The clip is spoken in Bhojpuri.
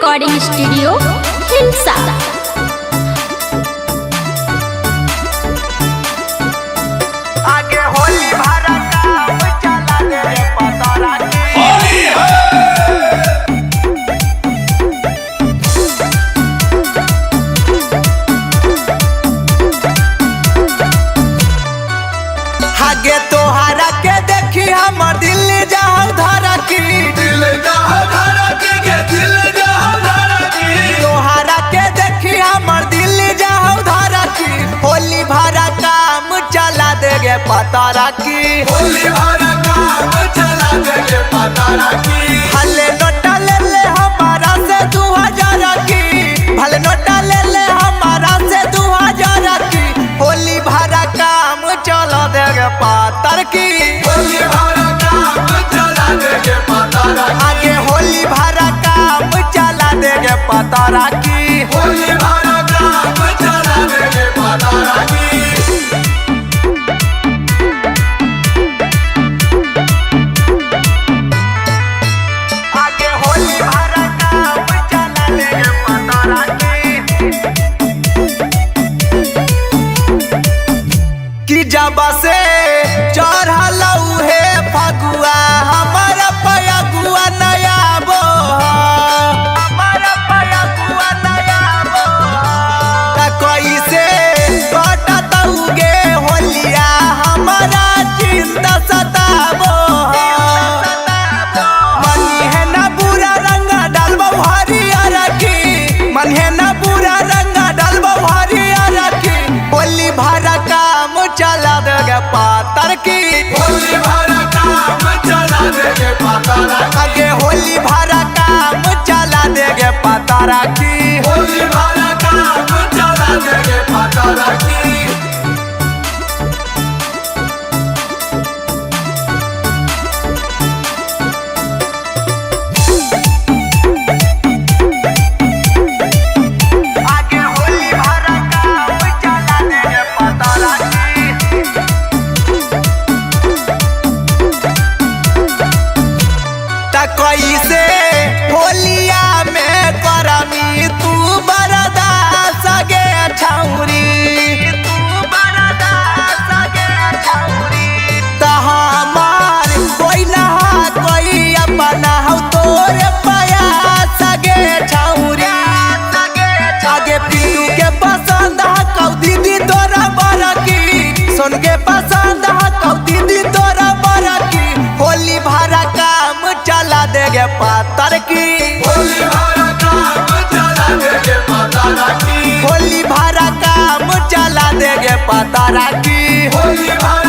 Recording studio Hilsa. आगे होली भरा काम चला दे पतरा की होली आगे तोहरा के देखी हमर दिल जहाँ धरा की दिल जहाँ धरा की के दिल जहाँ धरा की तोहरा के देखी हमर दिल जहाँ धरा की होली भरा काम चला देगे पतरा की होली भरा काम चला देगे पतरा की भले नोटा ले ले हमारा से 2000 की भले नोटा ले ले हमारा से 2000 की होली भरा काम चला देगे पतर की होली भरा काम चला देगे पतरा आगे होली भरा काम चला देगे पतरा की होली भरा काम चला देगे पतरा की आगे होली भरा काम चला देगे पतरा की जब से चढ़ल उहे फगुआ हमारा पयगुआ नया बो हमारा पयगुआ नया बो कैसे कटत उगे होलिया हमारा चिंता सताबो मनी है ना बुरा रंग डालबो हरियर की मन है ना बुरा रंग डालबो हरियर की होली भरा काम चला देगे पातर की होली भरा काम चला देगे पातरा आगे होली भरा काम चला देगे पातरा की होली भरा काम चला देगे पातरा की आगे होली भरा काम चला देगे पतरा की कैसे होलिया में करमी तू बरदा सगे छौरी तू बरदा सगे छौरी त हमार कोई ना कोई अपना हो तोरे पया सगे छौरी आगे पीटू के पसंद कौ दीदी तोरा बरकी सुन के पसंद कौ दीदी तोरा बरकी होली भरा काम चला देगे पातर की होली भरा काम चला देगे पतरा की होली भरा काम चला देगे पतरा की होली भरा